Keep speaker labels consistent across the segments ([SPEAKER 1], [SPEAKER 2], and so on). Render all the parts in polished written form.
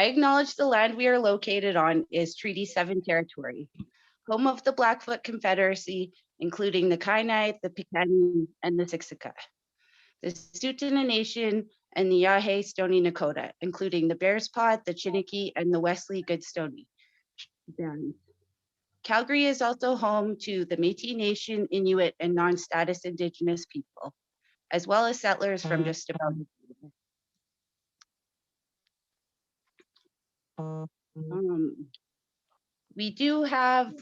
[SPEAKER 1] acknowledge the land we are located on is Treaty 7 territory, home of the Blackfoot Confederacy, including the Kainai, the Piikani, and the Siksika, the Tsuut'ina Nation, and the Yahe Stoney Nakoda, including the Bearspaw, the Chiniki, and the Wesley Goodstoney bands. Calgary is also home to the Métis Nation, Inuit, and non-status Indigenous people, as well as settlers from just about we do have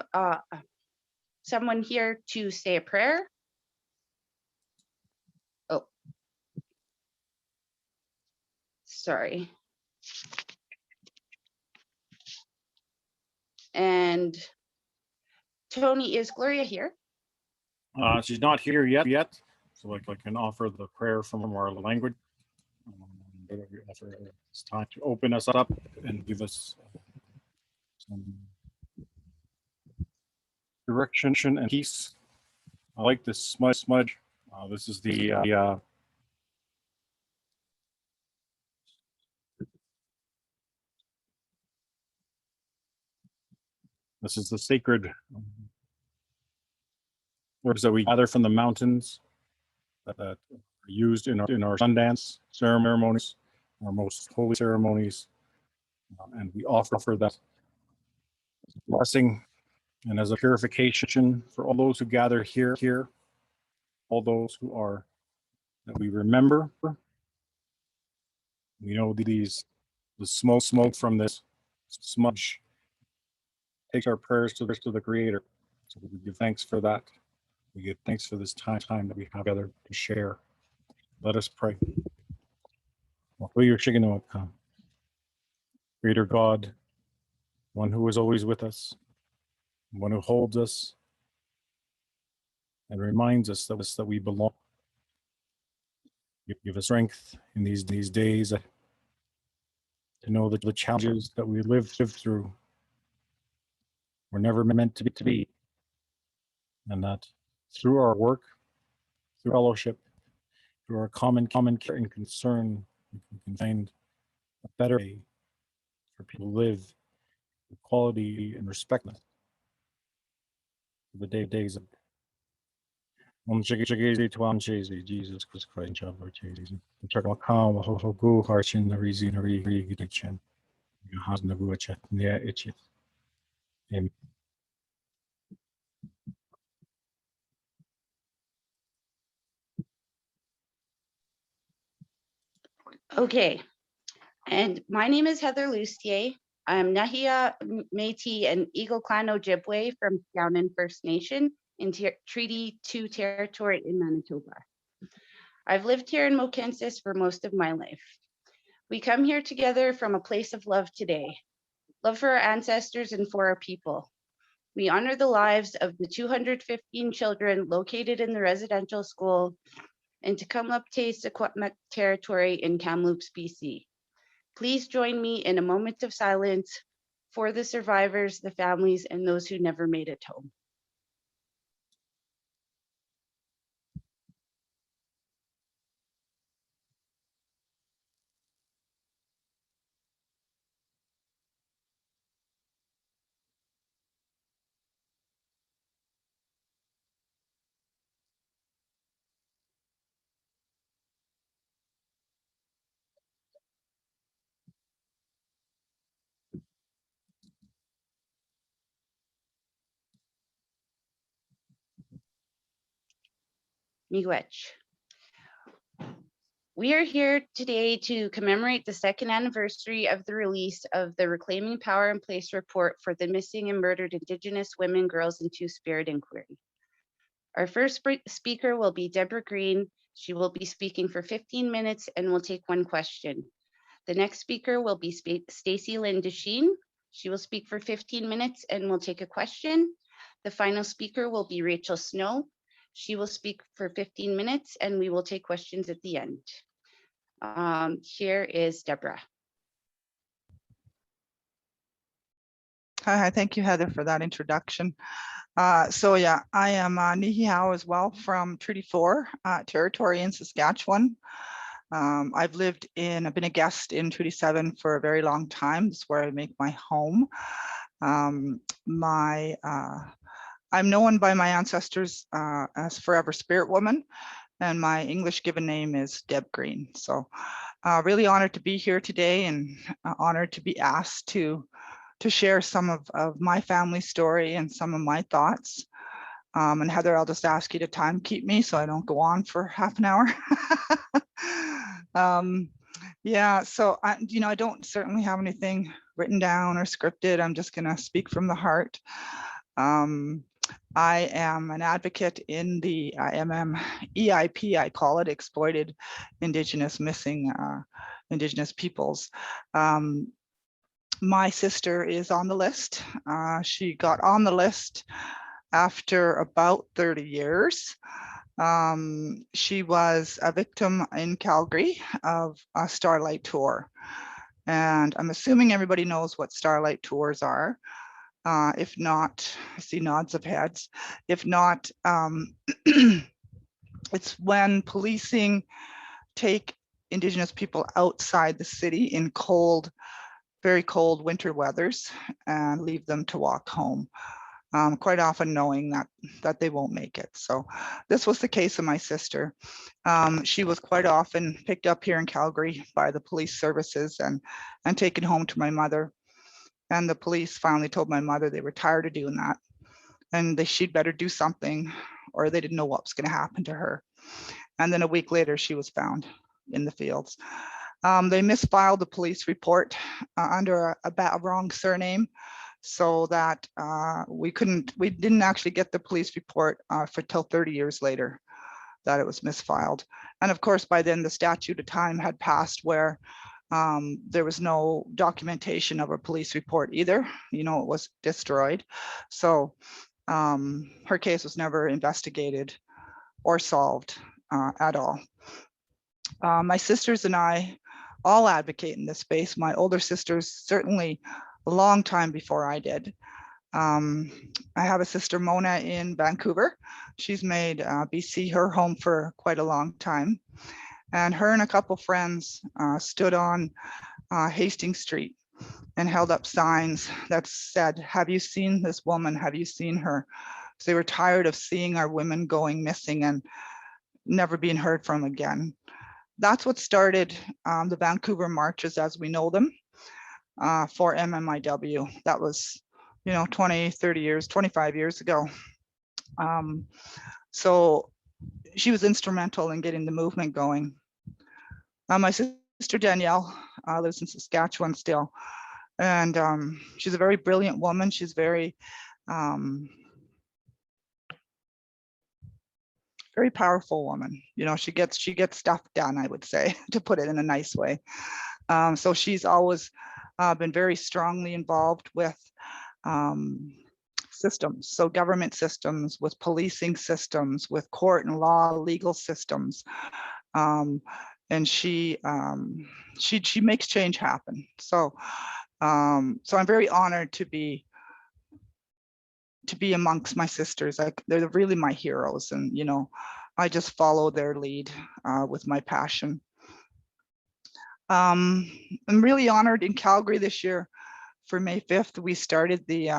[SPEAKER 1] someone here to say a prayer. Oh, sorry. And Tony, is Gloria here?
[SPEAKER 2] She's not here yet. So I can offer the prayer from our language. It's time to open us up and give us some direction and peace. I like this smudge. This is the this is the sacred words that we gather from the mountains that are used in our Sundance ceremonies, our most holy ceremonies, and we offer that blessing and as a purification for all those who gather here, all those who are that we remember. We know the smoke from this smudge takes our prayers to the Creator. So we give thanks for that. We give thanks for this time that we have together to share. Let us pray. Creator God, one who is always with us, one who holds us and reminds us that we belong. You give us strength in these days to know that the challenges that we live through were never meant to be, and that through our work, through fellowship, through our common care and concern, we can find a better way for people to live with quality and respect for the days of Jesus Christ. Amen.
[SPEAKER 1] Okay, and my name is Heather Lucier. I'm Nahia Métis and Eagle Clan Ojibwe from Skowhenan First Nation in Treaty 2 territory in Manitoba. I've lived here in Mohkinstsis for most of my life. We come here together from a place of love today, love for our ancestors and for our people. We honor the lives of the 215 children located in the residential school in Kamloops territory in Kamloops, BC. Please join me in a moment of silence for the survivors, the families, and those who never made it home. Miigwech. We are here today to commemorate the second anniversary of the release of the Reclaiming Power and Place report for the missing and murdered Indigenous women, girls, and Two-Spirit inquiry. Our first speaker will be Deb Green. She will be speaking for 15 minutes and will take one question. The next speaker will be Staci Duchene. She will speak for 15 minutes and will take a question. The final speaker will be Rachel Snow. She will speak for 15 minutes and we will take questions at the end. Here is Deborah.
[SPEAKER 3] Hi, thank you, Heather, for that introduction. So yeah, I am Nihihao as well from Treaty 4 territory in Saskatchewan. I've been a guest in Treaty 7 for a very long time. It's where I make my home. I'm known by my ancestors as Forever Spirit Woman, and my English given name is Deb Green. So really honored to be here today, and honored to be asked to share some of my family story and some of my thoughts. And Heather, I'll just ask you to time keep me so I don't go on for half an hour. Yeah, so I don't certainly have anything written down or scripted. I'm just gonna speak from the heart. I am an advocate in the MMIWG, I call it, exploited Indigenous missing Indigenous peoples. My sister is on the list. She got on the list after about 30 years. She was a victim in Calgary of a Starlight Tour. And I'm assuming everybody knows what Starlight Tours are. If not, I see nods of heads. If not, it's when policing take Indigenous people outside the city in cold, very cold winter weathers and leave them to walk home. Quite often knowing that they won't make it. So this was the case of my sister. She was quite often picked up here in Calgary by the police services and taken home to my mother. And the police finally told my mother they were tired of doing that and she'd better do something, or they didn't know what was going to happen to her. And then a week later, she was found in the fields. They misfiled the police report under a wrong surname, so that we didn't actually get the police report for till 30 years later that it was misfiled. And of course, by then the statute of time had passed where there was no documentation of a police report either. It was destroyed. So her case was never investigated or solved at all. My sisters and I all advocate in this space. My older sisters certainly a long time before I did. I have a sister, Mona, in Vancouver. She's made BC her home for quite a long time. And her and a couple friends stood on Hastings Street and held up signs that said, "Have you seen this woman? Have you seen her?" So they were tired of seeing our women going missing and never being heard from again. That's what started the Vancouver marches as we know them. For MMIW. That was, 20, 30 years, 25 years ago. So she was instrumental in getting the movement going. My sister Danielle lives in Saskatchewan still. And she's a very brilliant woman. She's very, very powerful woman. She gets stuff done, I would say, to put it in a nice way. So she's always been very strongly involved with systems, so government systems, with policing systems, with court and law, legal systems, and she makes change happen. So I'm very honored to be amongst my sisters. They're really my heroes, and I just follow their lead with my passion. I'm really honored in Calgary this year. For May 5th, we started the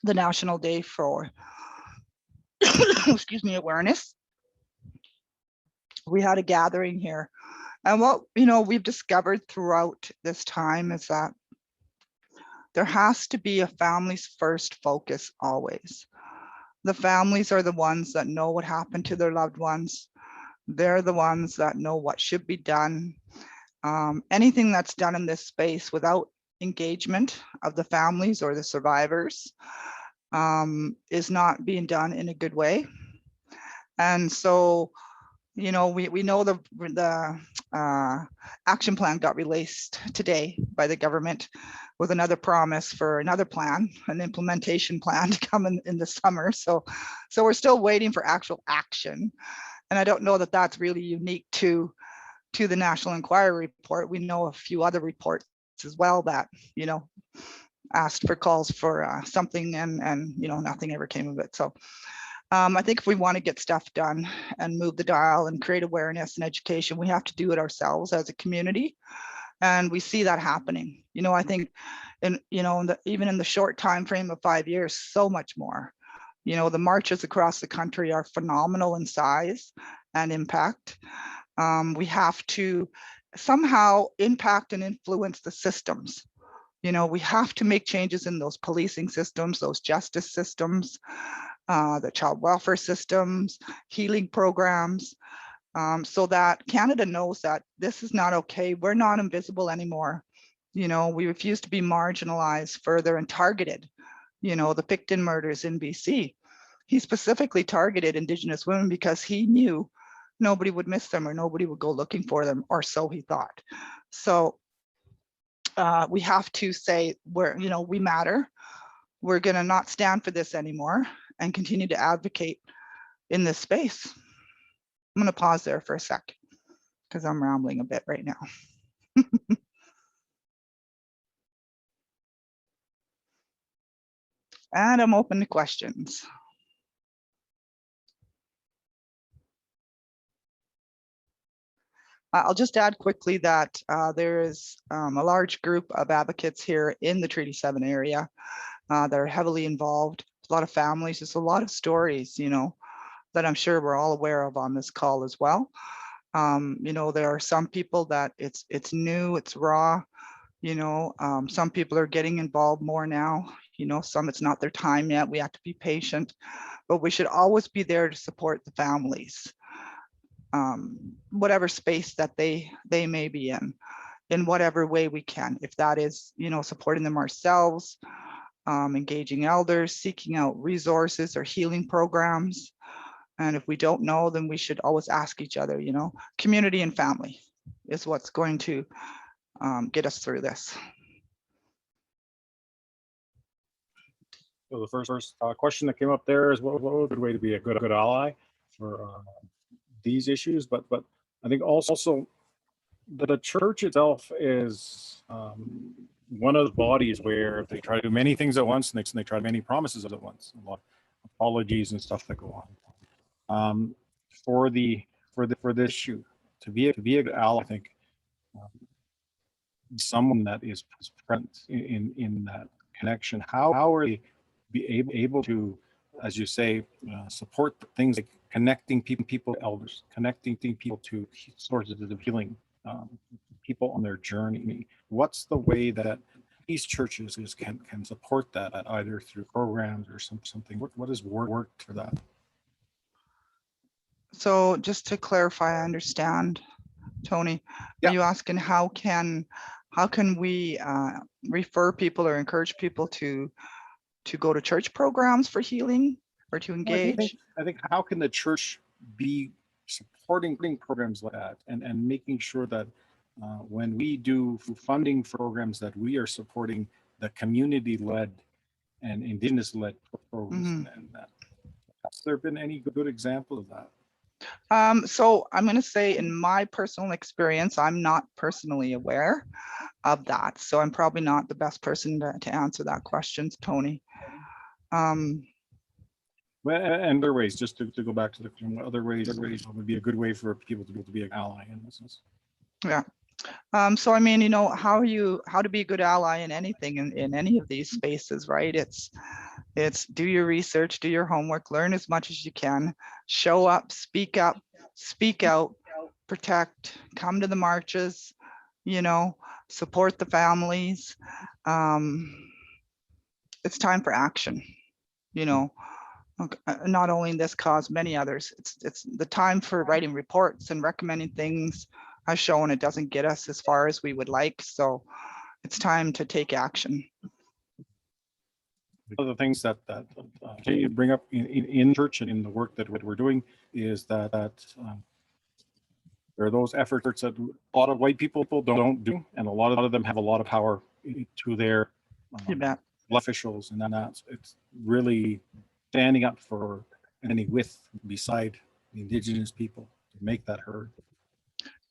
[SPEAKER 3] National Day for excuse me, awareness. We had a gathering here, and what we've discovered throughout this time is that there has to be a families first focus always. The families are the ones that know what happened to their loved ones. They're the ones that know what should be done. Anything that's done in this space without engagement of the families or the survivors is not being done in a good way. And so, we know the action plan got released today by the government with another promise for another plan, an implementation plan to come in the summer. So we're still waiting for actual action. And I don't know that that's really unique to the National Inquiry report. We know a few other reports as well that, asked for calls for something and nothing ever came of it. So I think if we want to get stuff done and move the dial and create awareness and education, we have to do it ourselves as a community. And we see that happening. You know, I think, even in the short time frame of 5 years, so much more. You know, the marches across the country are phenomenal in size and impact. We have to somehow impact and influence the systems. You know, we have to make changes in those policing systems, those justice systems, the child welfare systems, healing programs, so that Canada knows that this is not okay. We're not invisible anymore. You know, we refuse to be marginalized further and targeted. You know, the Picton murders in BC, he specifically targeted Indigenous women because he knew nobody would miss them or nobody would go looking for them, or so he thought. So we have to say, we matter. We're going to not stand for this anymore and continue to advocate in this space. I'm going to pause there for a sec because I'm rambling a bit right now. And I'm open to questions. I'll just add quickly that there is a large group of advocates here in the Treaty 7 area that are heavily involved. A lot of families, there's a lot of stories, you know, that I'm sure we're all aware of on this call as well. You know, there are some people that it's new, it's raw, you know, some people are getting involved more now, you know, some it's not their time yet. We have to be patient, but we should always be there to support the families. Whatever space that they may be in whatever way we can. If that is, you know, supporting them ourselves, engaging elders, seeking out resources or healing programs. And if we don't know, then we should always ask each other, you know, community and family is what's going to get us through this.
[SPEAKER 2] So the first question that came up there is what would be a good way to be a good ally for these issues, but I think also the church itself is one of the bodies where they try to do many things at once, and they try many promises at once, a lot of apologies and stuff that go on. For this issue to be a good ally, I think someone that is present in that connection. How are they be able to, as you say, support things like connecting people to elders, connecting people to sources of healing, people on their journey? What's the way that these churches can support that, either through programs or something? What has worked for that?
[SPEAKER 3] So just to clarify, I understand, Tony,
[SPEAKER 2] Yeah.
[SPEAKER 3] Are you asking how can we refer people or encourage people to go to church programs for healing or to engage?
[SPEAKER 2] I think how can the church be supporting programs like that and making sure that when we do funding for programs that we are supporting the community-led and Indigenous-led programs, and that. Has there been any good example of that?
[SPEAKER 3] So I'm going to say, in my personal experience, I'm not personally aware of that. So I'm probably not the best person to answer that question, Tony.
[SPEAKER 2] Well, and other ways, just to go back to the other ways would be a good way for people to be an ally in this.
[SPEAKER 3] Yeah. So I mean, you know, how to be a good ally in anything in any of these spaces, right? It's do your research, do your homework, learn as much as you can, show up, speak out, protect, come to the marches, you know, support the families. It's time for action, you know. Not only in this cause, many others. It's the time for writing reports and recommending things has shown it doesn't get us as far as we would like. So it's time to take action.
[SPEAKER 2] One of the things that you bring up in church and in the work that we're doing is that there are those efforts that a lot of white people don't do, and a lot of them have a lot of power to their officials, and that's it's really standing up for any beside the Indigenous people to make that heard.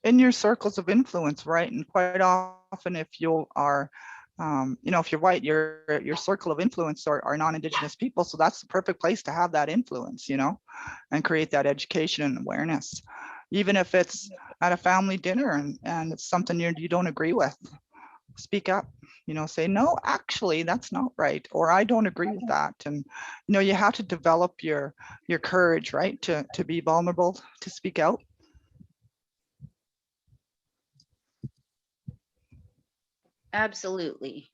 [SPEAKER 3] In your circles of influence, right? And quite often, if you are You know, if you're white, your circle of influence are non-Indigenous people. So that's the perfect place to have that influence, you know, and create that education and awareness. Even if it's at a family dinner and it's something you don't agree with, speak up, you know, say, no, actually, that's not right. Or I don't agree with that. And, you know, you have to develop your courage, right, to be vulnerable, to speak out.
[SPEAKER 1] Absolutely.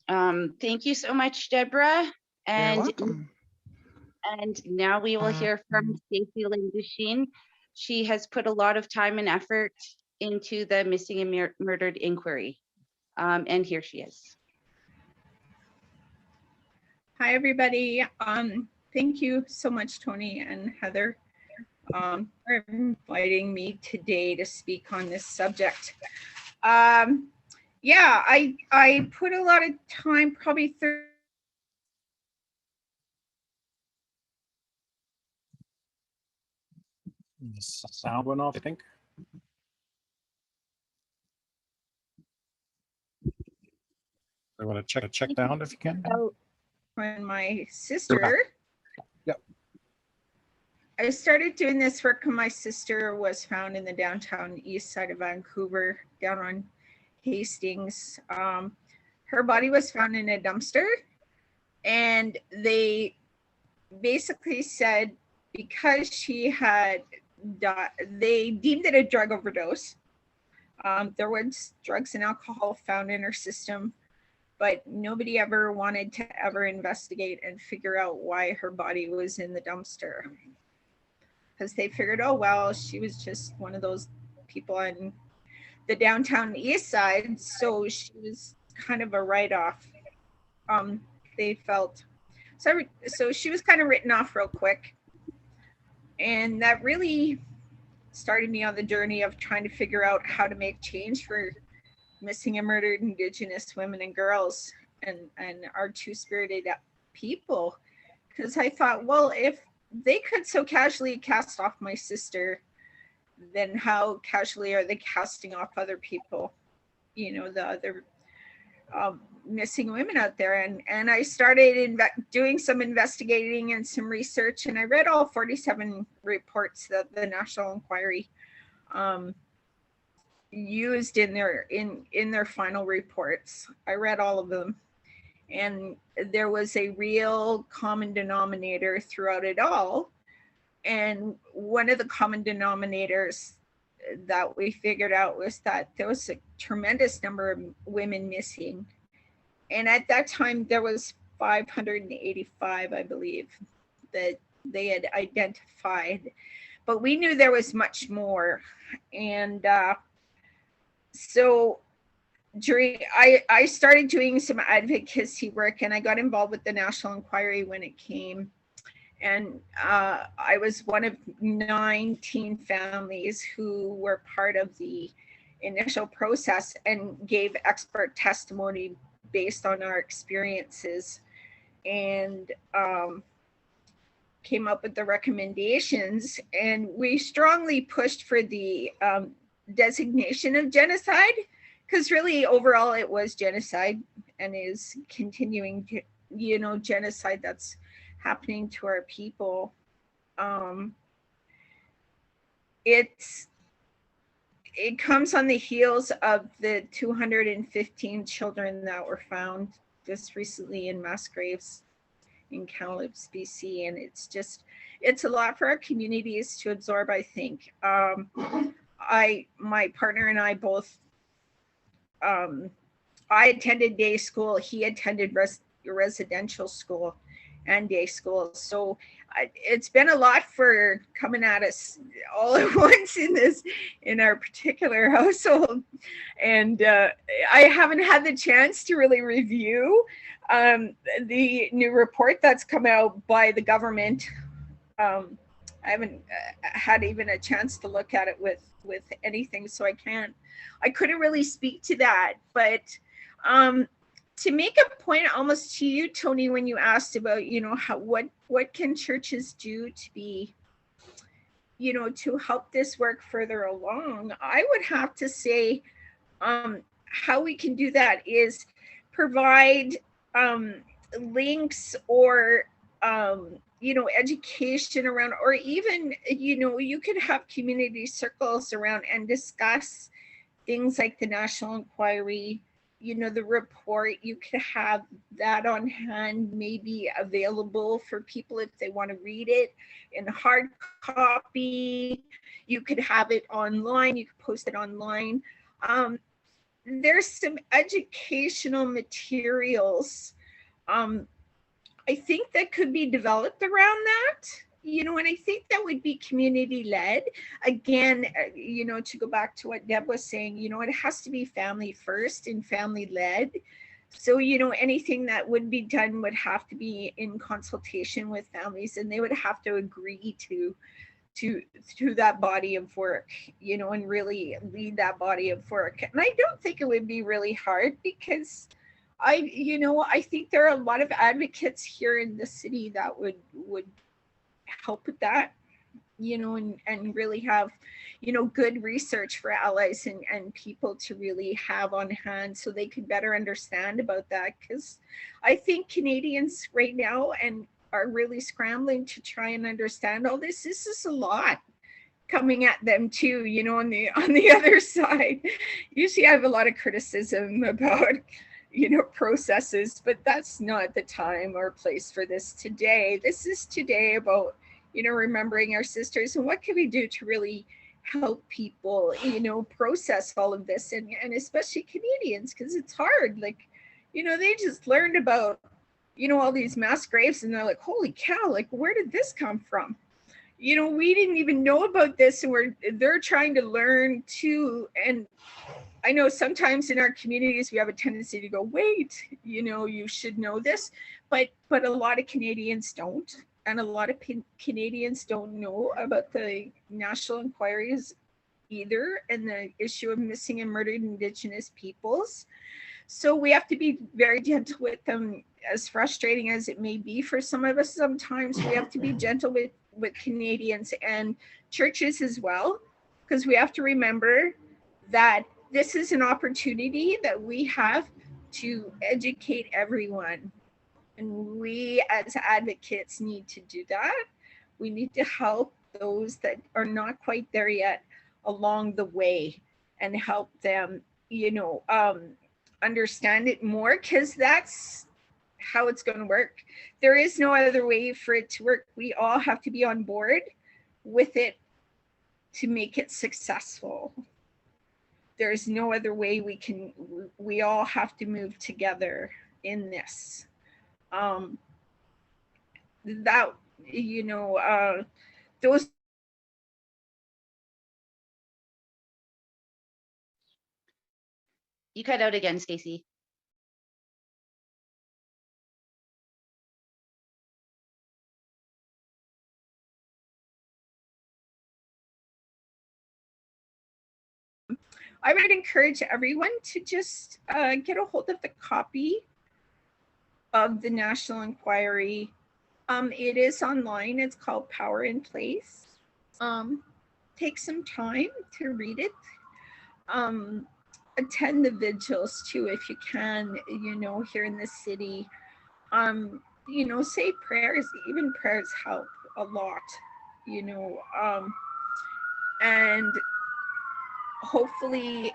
[SPEAKER 1] Thank you so much, Deborah.
[SPEAKER 3] You're
[SPEAKER 1] And
[SPEAKER 3] welcome.
[SPEAKER 1] And now we will hear from Staci Duchene. She has put a lot of time and effort into the missing and murdered inquiry. And here she is.
[SPEAKER 4] Hi, everybody. Thank you so much, Tony and Heather, for inviting me today to speak on this subject. Yeah, I put a lot of time, probably 30.
[SPEAKER 2] The sound went off, I think. I want to check down if you can.
[SPEAKER 1] Oh,
[SPEAKER 4] When my sister,
[SPEAKER 2] Yep.
[SPEAKER 4] I started doing this work when my sister was found in the downtown east side of Vancouver, down on Hastings. Her body was found in a dumpster, and they basically said because she had died, they deemed it a drug overdose. There was drugs and alcohol found in her system, but nobody ever wanted to ever investigate and figure out why her body was in the dumpster. Because they figured, oh, well, she was just one of those people on the downtown east side, so she was kind of a write-off. They felt. So she was kind of written off real quick. And that really started me on the journey of trying to figure out how to make change for missing and murdered Indigenous women and girls and our two-spirited people. Because I thought, well, if they could so casually cast off my sister, then how casually are they casting off other people? You know, the other missing women out there. And I started doing some investigating and some research, and I read all 47 reports that the National Inquiry used in their final reports. I read all of them, and there was a real common denominator throughout it all. And one of the common denominators that we figured out was that there was a tremendous number of women missing. And at that time, there was 585, I believe, that they had identified. But we knew there was much more. And so I started doing some advocacy work, and I got involved with the National Inquiry when it came. And I was one of 19 families who were part of the initial process and gave expert testimony based on our experiences, and came up with the recommendations. And we strongly pushed for the designation of genocide, because really overall it was genocide and is continuing to, you know, genocide that's happening to our people. It comes on the heels of the 215 children that were found just recently in mass graves in Kamloops, BC. And it's a lot for our communities to absorb, I think. My partner and I both, I attended day school. He attended residential school and day school. So it's been a lot for coming at us all at once in our particular household. And I haven't had the chance to really review the new report that's come out by the government. I haven't had even a chance to look at it with anything, so I couldn't really speak to that. But to make a point almost to you, Tony, when you asked about, you know, what can churches do to be, you know, to help this work further along, I would have to say how we can do that is provide links or education around, or even you could have community circles around and discuss things like the national inquiry, the report. You could have that on hand, maybe available for people if they want to read it in hard copy. You could have it online, you could post it online. There's some educational materials I think that could be developed around that, and I think that would be community led. Again, to go back to what Deb was saying, it has to be family first and family led. So, anything that would be done would have to be in consultation with families, and they would have to agree to that body of work, and really lead that body of work. And I don't think it would be really hard, because I think there are a lot of advocates here in the city that would help with that, and really have, good research for allies and people to really have on hand so they could better understand about that. Because I think Canadians right now are really scrambling to try and understand all this. This is a lot coming at them too, on the other side. Usually I have a lot of criticism about processes, but that's not the time or place for this today. This is today about remembering our sisters and what can we do to really help people process all of this, and especially Canadians, because it's hard. Like, they just learned about all these mass graves and they're like, holy cow, like, where did this come from? We didn't even know about this, and they're trying to learn too. And I know sometimes in our communities we have a tendency to go, wait, you should know this, but a lot of Canadians don't, and a lot of Canadians don't know about the national inquiries either, and the issue of missing and murdered Indigenous peoples. So we have to be very gentle with them, as frustrating as it may be for some of us. Sometimes we have to be gentle with Canadians and churches as well, because we have to remember that this is an opportunity that we have to educate everyone. And we as advocates need to do that. We need to help those that are not quite there yet along the way, and help them, understand it more, because that's how it's going to work. There is no other way for it to work. We all have to be on board with it to make it successful. There's no other way we all have to move together in this. Those.
[SPEAKER 1] You cut out again, Staci.
[SPEAKER 4] I would encourage everyone to just get a hold of the copy of the National Inquiry. It is online. It's called Power in Place. Take some time to read it. Attend the vigils too, if you can, here in the city. Say prayers. Even prayers help a lot, and hopefully,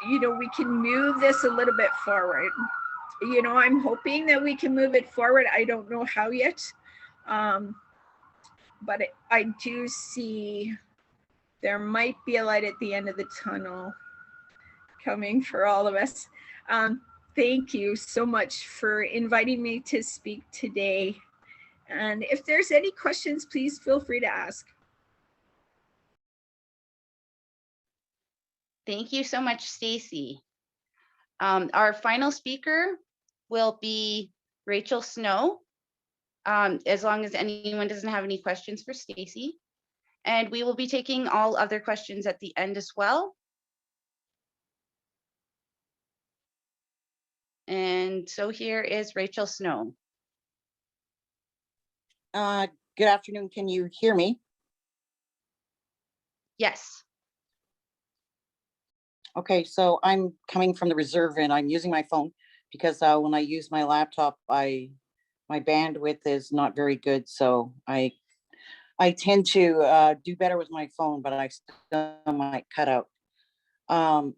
[SPEAKER 4] we can move this a little bit forward. I'm hoping that we can move it forward. I don't know how yet, but I do see there might be a light at the end of the tunnel coming for all of us. Thank you so much for inviting me to speak today. And if there's any questions, please feel free to ask.
[SPEAKER 1] Thank you so much, Staci. Our final speaker will be Rachel Snow, as long as anyone doesn't have any questions for Staci. And we will be taking all other questions at the end as well. And so here is Rachel Snow.
[SPEAKER 5] Good afternoon. Can you hear me?
[SPEAKER 1] Yes.
[SPEAKER 5] Okay, so I'm coming from the reserve and I'm using my phone because when I use my laptop, my bandwidth is not very good. So I tend to do better with my phone, but I still might cut out.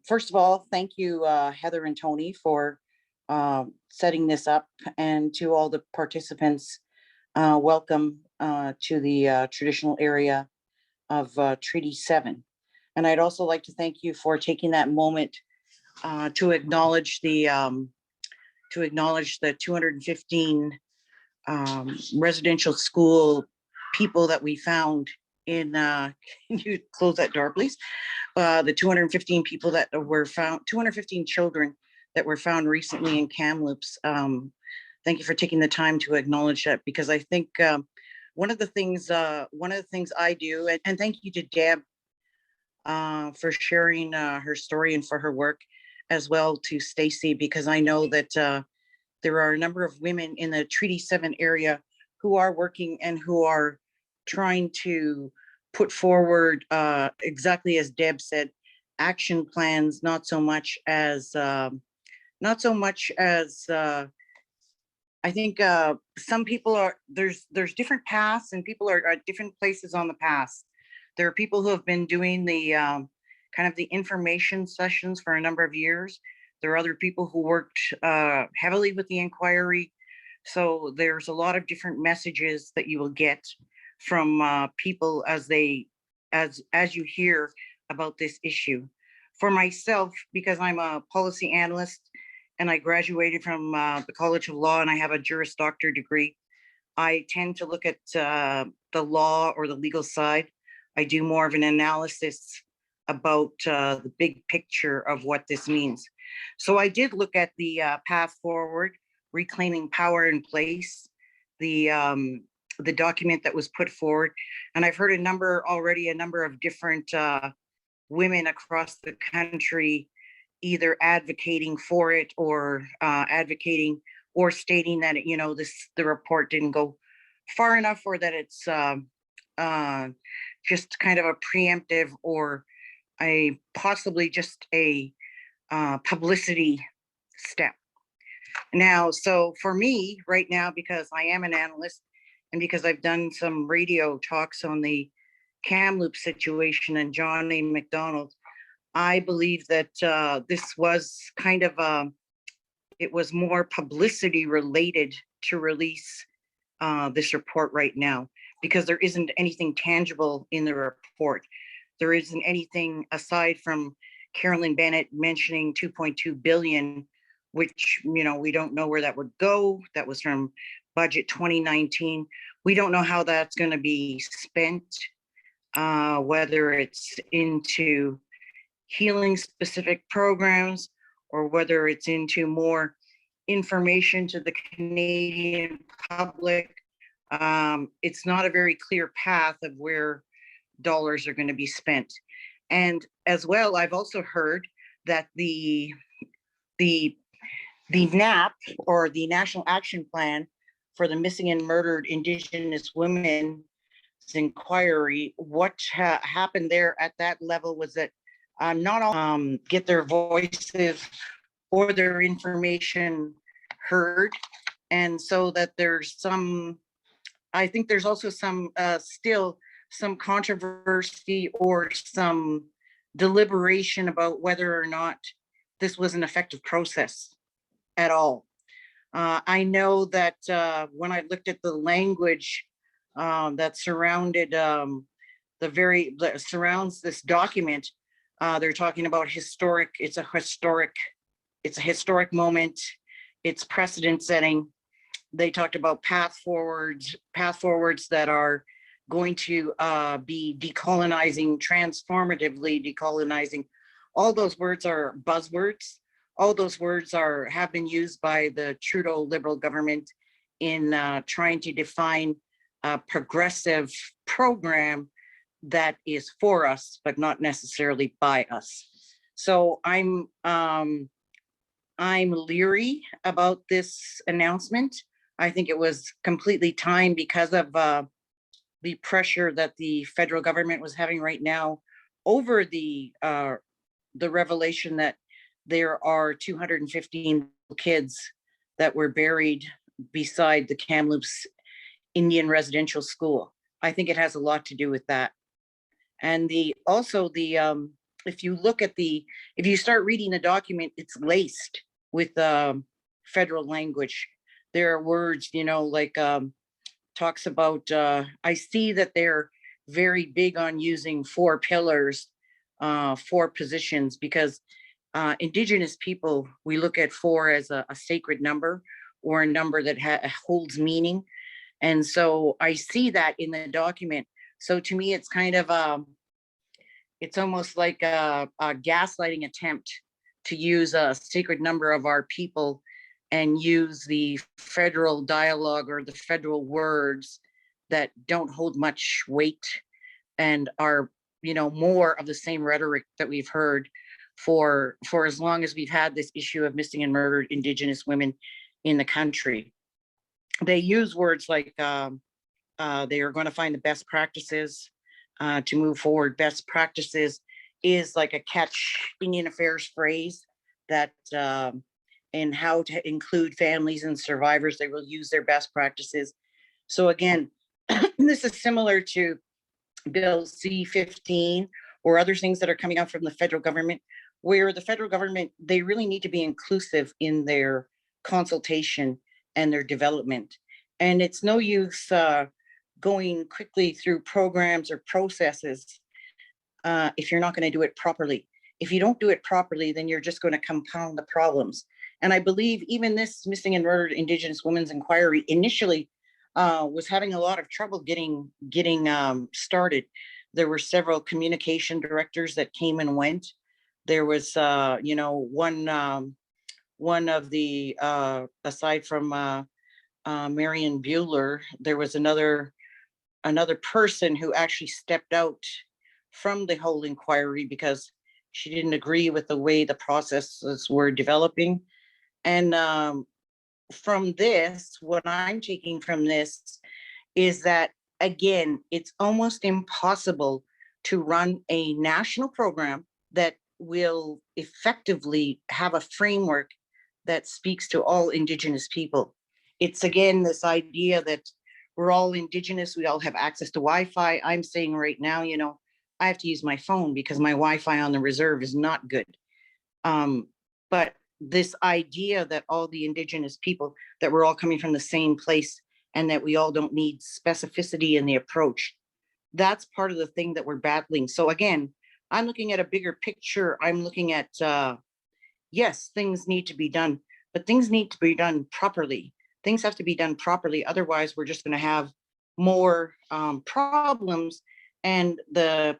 [SPEAKER 5] First of all, thank you, Heather and Tony, for setting this up, and to all the participants, welcome to the traditional area of Treaty 7. And I'd also like to thank you for taking that moment to acknowledge the 215 residential school people that we found in, can you close that door, please? The 215 people that were found, 215 children that were found recently in Kamloops. Thank you for taking the time to acknowledge that, because I think one of the things I do, and thank you to Deb for sharing her story and for her work, as well to Staci, because I know that there are a number of women in the Treaty 7 area who are working and who are trying to put forward, exactly as Deb said, action plans, not so much as I think some people are, there's different paths, and people are at different places on the path. There are people who have been doing the kind of the information sessions for a number of years. There are other people who worked heavily with the inquiry. So there's a lot of different messages that you will get from people as you hear about this issue. For myself, because I'm a policy analyst and I graduated from the College of Law and I have a Juris Doctor degree, I tend to look at the law or the legal side. I do more of an analysis about the big picture of what this means. So I did look at the path forward, reclaiming power in place, the document that was put forward. And I've heard a number of different women across the country either advocating for it or advocating or stating that, you know, the report didn't go far enough, or that it's just kind of a preemptive or possibly just a publicity step. Now, so for me right now, because I am an analyst and because I've done some radio talks on the Kamloops situation and John A. McDonald, I believe that this was kind of it was more publicity related to release this report right now, because there isn't anything tangible in the report. There isn't anything aside from Carolyn Bennett mentioning 2.2 billion, which, you know, we don't know where that would go. That was from budget 2019. We don't know how that's going to be spent, whether it's into healing specific programs or whether it's into more information to the Canadian public. It's not a very clear path of where dollars are going to be spent. And as well, I've also heard that the NAP, or the National Action Plan for the Missing and Murdered Indigenous Women's Inquiry, what happened there at that level was that not all get their voices or their information heard. And so that there's some, I think there's also some still some controversy or some deliberation about whether or not this was an effective process at all. I know that when I looked at the language that surrounded that surrounds this document, they're talking about historic. It's a historic moment. It's precedent setting. They talked about path forwards that are going to be decolonizing, transformatively decolonizing. All those words are buzzwords. All those words have been used by the Trudeau Liberal government in trying to define a progressive program that is for us, but not necessarily by us. So I'm leery about this announcement. I think it was completely timed because of the pressure that the federal government was having right now over the the revelation that there are 215 kids that were buried beside the Kamloops Indian Residential School. I think it has a lot to do with that. And if you look at if you start reading the document, it's laced with federal language. There are words, like talks about, I see that they're very big on using 4 pillars, 4 positions, because Indigenous people, we look at 4 as a sacred number, or a number that holds meaning. And so I see that in the document. So to me, it's kind of, it's almost like a gaslighting attempt to use a sacred number of our people and use the federal dialogue or the federal words that don't hold much weight and are, more of the same rhetoric that we've heard for as long as we've had this issue of missing and murdered Indigenous women in the country. They use words like they are going to find the best practices to move forward. Best practices is like a catch Indian Affairs phrase that and how to include families and survivors. They will use their best practices. So again, this is similar to Bill C-15 or other things that are coming out from the federal government, where the federal government, they really need to be inclusive in their consultation and their development. And it's no use going quickly through programs or processes if you're not going to do it properly. If you don't do it properly, then you're just going to compound the problems. And I believe even this Missing and Murdered Indigenous Women's Inquiry initially was having a lot of trouble getting started. There were several communication directors that came and went. There was, one of the, aside from Marion Bueller, there was another person who actually stepped out from the whole inquiry because she didn't agree with the way the processes were developing. And from this, what I'm taking from this is that, again, it's almost impossible to run a national program that will effectively have a framework that speaks to all Indigenous people. It's, again, this idea that we're all Indigenous, we all have access to Wi-Fi. I'm saying right now, I have to use my phone because my Wi-Fi on the reserve is not good. But this idea that all the Indigenous people, that we're all coming from the same place and that we all don't need specificity in the approach, that's part of the thing that we're battling. So again, I'm looking at a bigger picture. I'm looking at, yes, things need to be done, but things need to be done properly. Things have to be done properly. Otherwise, we're just going to have more problems. And the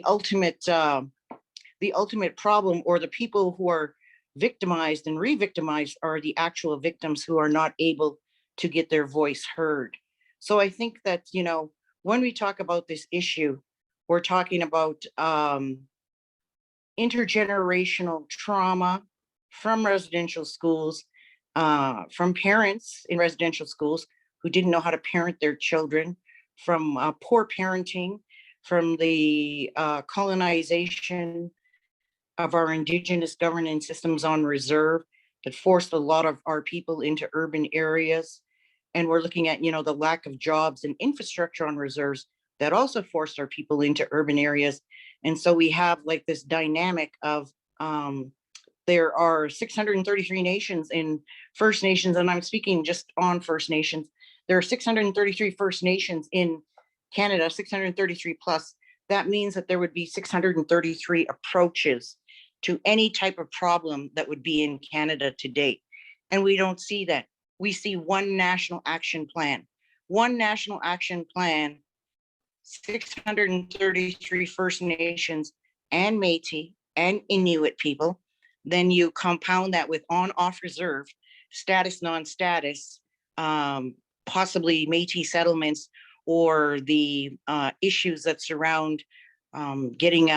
[SPEAKER 5] ultimate problem, or the people who are victimized and re-victimized, are the actual victims who are not able to get their voice heard. So I think that, when we talk about this issue, we're talking about intergenerational trauma from residential schools, from parents in residential schools who didn't know how to parent their children, from poor parenting, from the colonization of our Indigenous governance systems on reserve that forced a lot of our people into urban areas. And we're looking at, the lack of jobs and infrastructure on reserves that also forced our people into urban areas. And so we have like this dynamic of, there are 633 nations in First Nations, and I'm speaking just on First Nations. There are 633 First Nations in Canada, 633 plus. That means that there would be 633 approaches to any type of problem that would be in Canada today. And we don't see that. We see one national action plan. One national action plan, 633 First Nations and Métis and Inuit people. Then you compound that with on-off reserve, status, non-status, possibly Métis settlements, or the issues that surround getting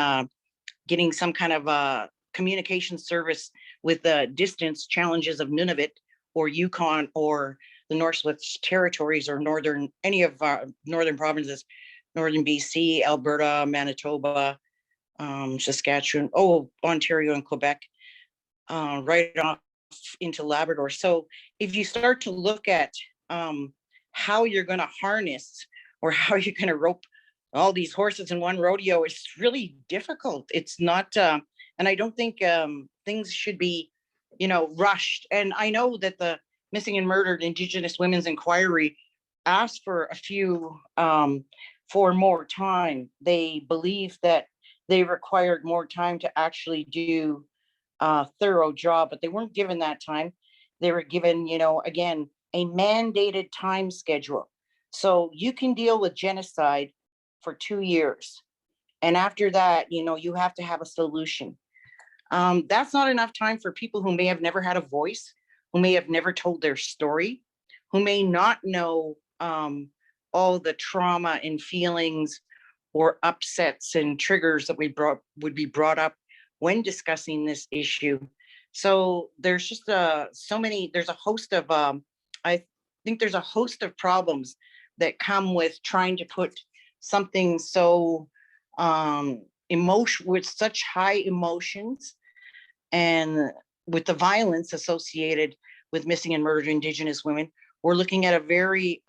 [SPEAKER 5] some kind of a communication service with the distance challenges of Nunavut or Yukon or the Northwest Territories or any of our northern provinces, northern BC, Alberta, Manitoba, Saskatchewan, Ontario and Quebec, right off into Labrador. So if you start to look at how you're going to harness or how you're going to rope all these horses in one rodeo, it's really difficult. It's not, and I don't think things should be, rushed. And I know that the Missing and Murdered Indigenous Women's Inquiry asked for for more time. They believe that they required more time to actually do a thorough job, but they weren't given that time. They were given, again, a mandated time schedule. So you can deal with genocide for 2 years. And after that, you have to have a solution. That's not enough time for people who may have never had a voice, who may have never told their story, who may not know all the trauma and feelings or upsets and triggers that would be brought up when discussing this issue. So there's just there's a host of, I think there's a host of problems that come with trying to put something so with such high emotions and with the violence associated with missing and murdered Indigenous women. We're looking at a very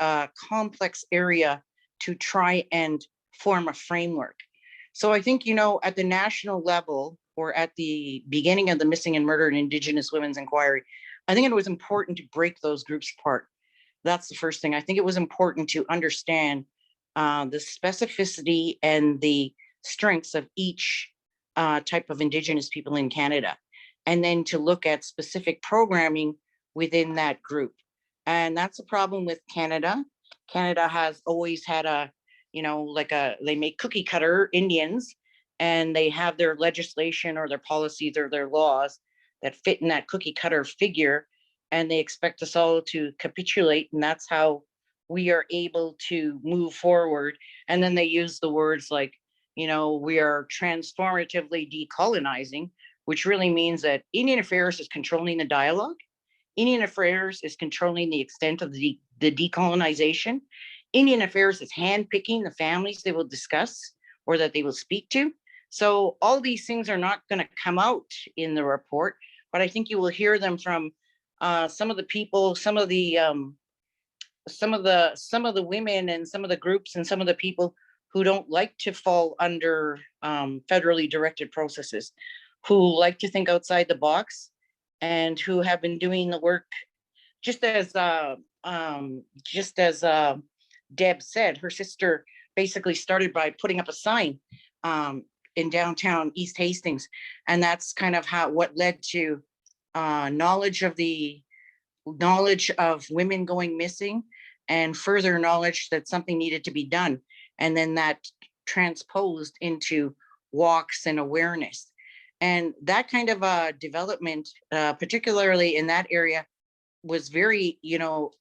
[SPEAKER 5] complex area to try and form a framework. So I think, at the national level, or at the beginning of the Missing and Murdered Indigenous Women's Inquiry, I think it was important to break those groups apart. That's the first thing. I think it was important to understand the specificity and the strengths of each type of Indigenous people in Canada, and then to look at specific programming within that group. And that's a problem with Canada. Canada has always had they make cookie cutter Indians, and they have their legislation or their policies or their laws that fit in that cookie cutter figure, and they expect us all to capitulate, and that's how we are able to move forward. And then they use the words like, we are transformatively decolonizing, which really means that Indian Affairs is controlling the dialogue. Indian Affairs is controlling the extent of the decolonization. Indian Affairs is handpicking the families they will discuss or that they will speak to. So all these things are not going to come out in the report, but I think you will hear them from some of the people, some of the women and some of the groups and some of the people who don't like to fall under federally directed processes, who like to think outside the box, and who have been doing the work, just as Deb said. Her sister basically started by putting up a sign in downtown East Hastings, and that's kind of what led to knowledge of women going missing, and further knowledge that something needed to be done, and then that transposed into walks and awareness. And that kind of development, particularly in that area, was very,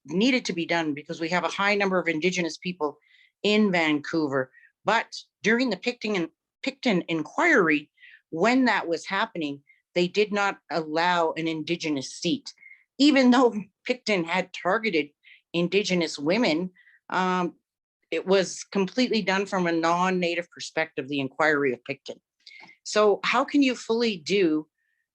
[SPEAKER 5] needed to be done, because we have a high number of Indigenous people in Vancouver. But during the Picton inquiry, when that was happening, they did not allow an Indigenous seat. Even though Picton had targeted Indigenous women, it was completely done from a non-Native perspective, the inquiry of Picton. So how can you fully do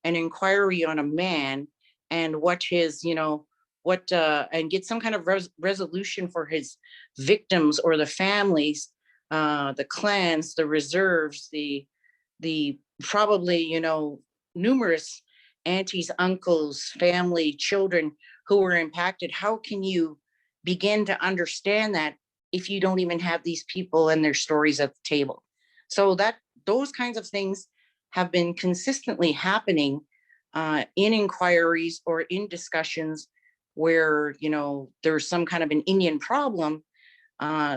[SPEAKER 5] an inquiry on a man and what his, and get some kind of resolution for his victims or the families, the clans, the reserves, the probably, numerous aunties, uncles, family, children who were impacted? How can you begin to understand that if you don't even have these people and their stories at the table? So those kinds of things have been consistently happening in inquiries or in discussions where, there's some kind of an Indian problem.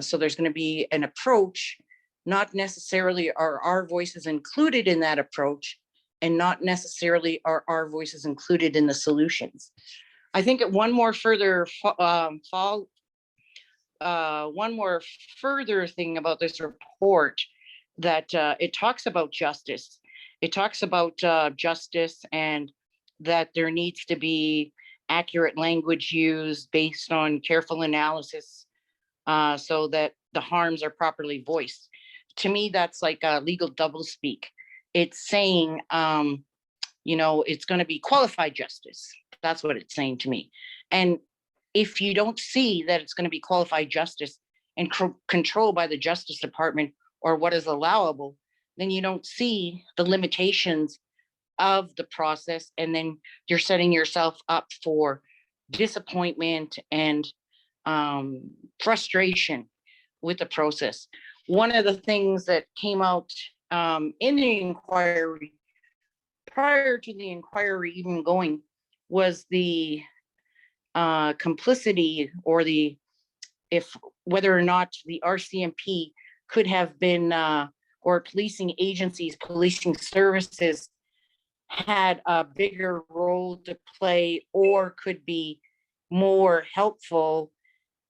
[SPEAKER 5] So there's going to be an approach. Not necessarily are our voices included in that approach, and not necessarily are our voices included in the solutions. I think one more further thing about this report, that it talks about justice. It talks about justice, and that there needs to be accurate language used based on careful analysis, so that the harms are properly voiced. To me, that's like legal doublespeak. it's saying, you know, it's going to be qualified justice. That's what it's saying to me. And if you don't see that it's going to be qualified justice and controlled by the Justice Department or what is allowable, then you don't see the limitations of the process. And then you're setting yourself up for disappointment and frustration with the process. One of the things that came out in the inquiry, prior to the inquiry even going, was the complicity, or whether or not the RCMP could have been, or policing agencies, policing services had a bigger role to play, or could be more helpful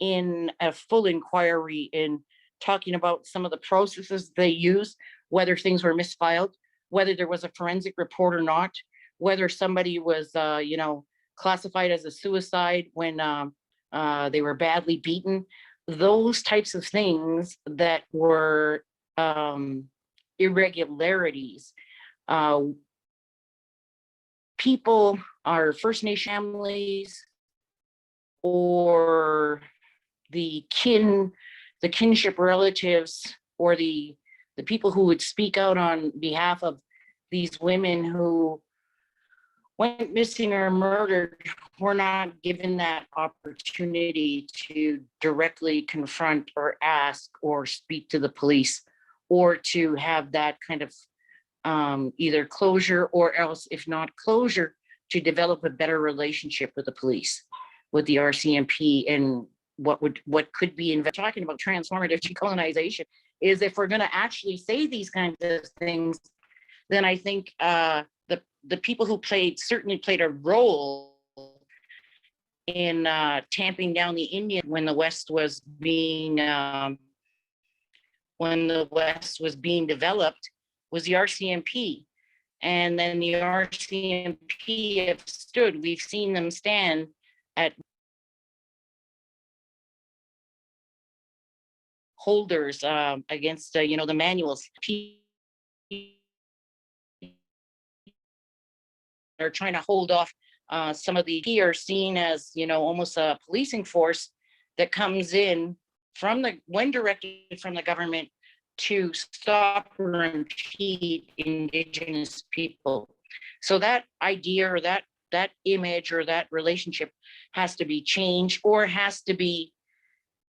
[SPEAKER 5] in a full inquiry in talking about some of the processes they use, whether things were misfiled, whether there was a forensic report or not, whether somebody was, you know, classified as a suicide when they were badly beaten. Those types of things that were irregularities. People, our First Nation families, or the kinship relatives, or the people who would speak out on behalf of these women who went missing or murdered, were not given that opportunity to directly confront or ask or speak to the police, or to have that kind of either closure, or else, if not closure, to develop a better relationship with the police, with the RCMP, and what could be talking about transformative decolonization. Is if we're going to actually say these kinds of things, then I think the people who certainly played a role in tamping down the Indian when the West was being developed, was the RCMP. And then the RCMP have stood. We've seen them stand at holders against you know, the manuals. Are trying to hold off some of the are seen as, you know, almost a policing force that comes in from when directed from the government to stop or impede Indigenous people. So that idea, or that image, or that relationship has to be changed, or has to be,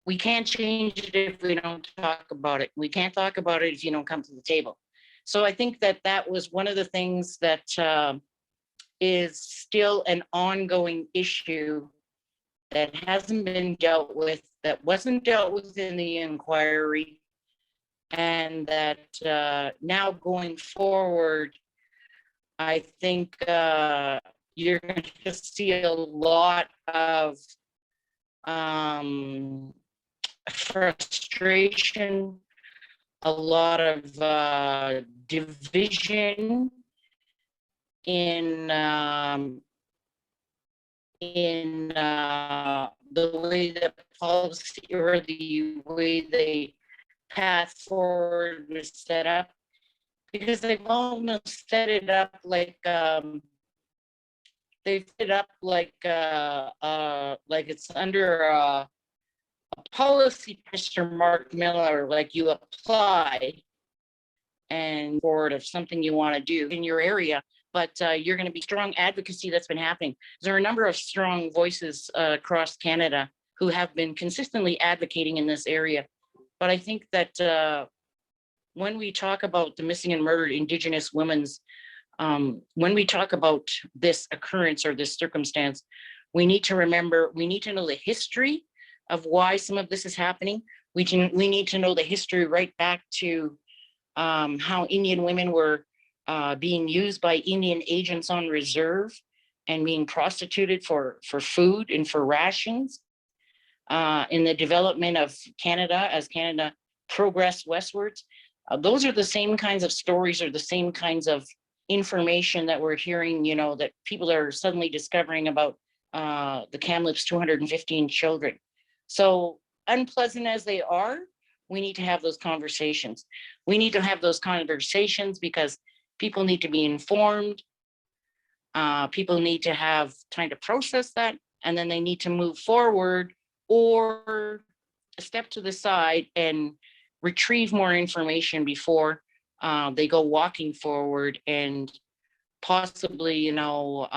[SPEAKER 5] we can't change it if we don't talk about it. We can't talk about it if you don't come to the table. So I think that was one of the things that is still an ongoing issue that hasn't been dealt with, that wasn't dealt with in the inquiry, and that now going forward, I think you're going to see a lot of frustration, a lot of division in the way that policy, or the way the path forward was set up, because they've almost set it up like it's under a policy, Mr. Mark Miller, like you apply and forward of something you want to do in your area, but you're going to be strong advocacy that's been happening. There are a number of strong voices across Canada who have been consistently advocating in this area. But I think that when we talk about the missing and murdered Indigenous women's, when we talk about this occurrence or this circumstance, we need to remember, we need to know the history of why some of this is happening. We need to know the history right back to how Indian women were being used by Indian agents on reserve and being prostituted for food and for rations in the development of Canada as Canada progressed westwards. Those are the same kinds of stories, or the same kinds of information that we're hearing, you know, that people are suddenly discovering about the Kamloops 215 children. So unpleasant as they are, we need to have those conversations. We need to have those conversations because People need to be informed. People need to have time to process that, and then they need to move forward or step to the side and retrieve more information before they go walking forward. And possibly, you know,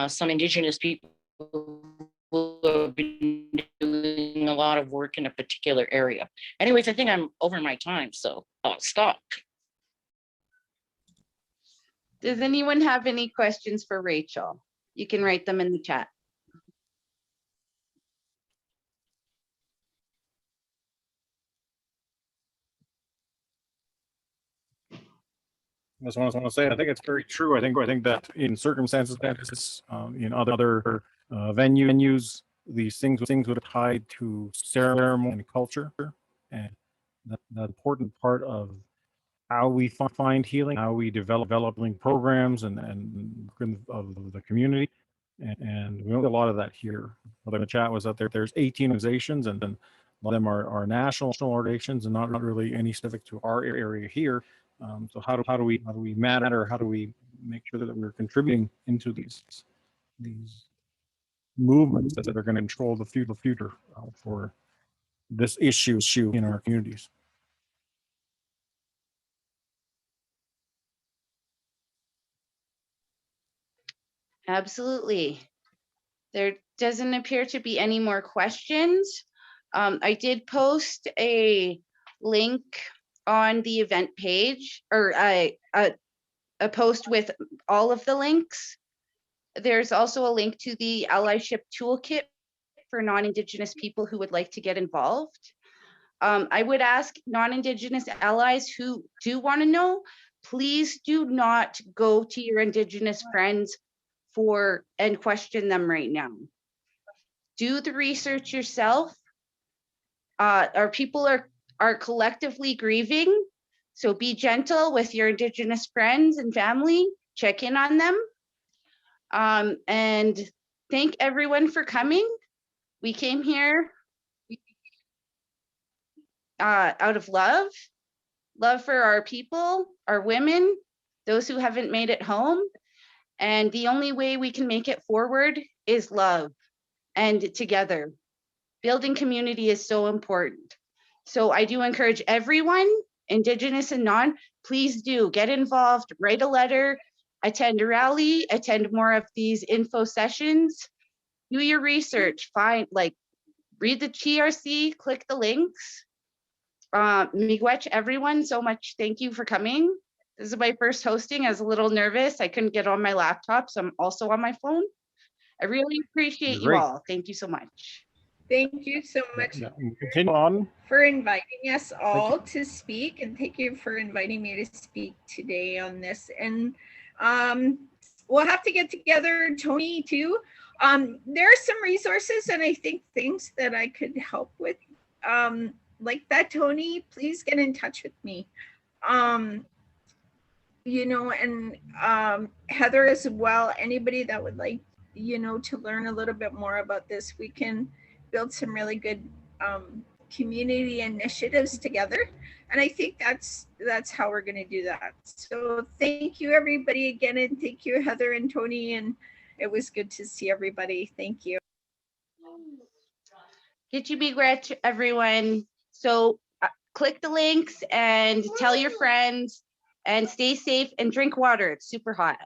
[SPEAKER 5] some Indigenous people who have been doing a lot of work in a particular area. Anyways, I think I'm over my time, so I'll stop.
[SPEAKER 1] Does anyone have any questions for Rachel? You can write them in the chat.
[SPEAKER 2] I just want to say, I think it's very true. I think that in circumstances that is in other venues, these things would have tied to ceremony and culture, and the important part of how we find healing, how we develop healing programs and of the community, and we know a lot of that here. But in the chat was that there's 18 organizations, and then a lot of them are national organizations and not really any specific to our area here. So how do we matter? How do we make sure that we're contributing into these movements that are going to control the future for this issue in our communities?
[SPEAKER 1] Absolutely. There doesn't appear to be any more questions. I did post a link on the event page, or a post with all of the links. There's also a link to the allyship toolkit for non-Indigenous people who would like to get involved. I would ask non-Indigenous allies who do want to know, please do not go to your Indigenous friends and question them right now. Do the research yourself. Our people are collectively grieving, so be gentle with your Indigenous friends and family. Check in on them. And thank everyone for coming. We came here out of love for our people, our women, those who haven't made it home. And the only way we can make it forward is love and together. Building community is so important. So I do encourage everyone, Indigenous and non, please do get involved, write a letter, attend a rally, attend more of these info sessions, do your research, read the TRC, click the links. Miigwech, everyone, so much thank you for coming. This is my first hosting. I was a little nervous. I couldn't get on my laptop, so I'm also on my phone. I really appreciate you all. Thank you so much.
[SPEAKER 4] Thank you so much
[SPEAKER 2] Continue on.
[SPEAKER 4] for inviting us all to speak, and thank you for inviting me to speak today on this. And we'll have to get together, Tony, too. There are some resources and I think things that I could help with. Like that, Tony, please get in touch with me. You know, and Heather as well, anybody that would like, you know, to learn a little bit more about this, we can build some really good community initiatives together. And I think that's how we're going to do that. So thank you, everybody, again. And thank you, Heather and Tony. And it was good to see everybody. Thank you.
[SPEAKER 1] Get you Miigwech, everyone. So click the links and tell your friends and stay safe and drink water. It's super hot.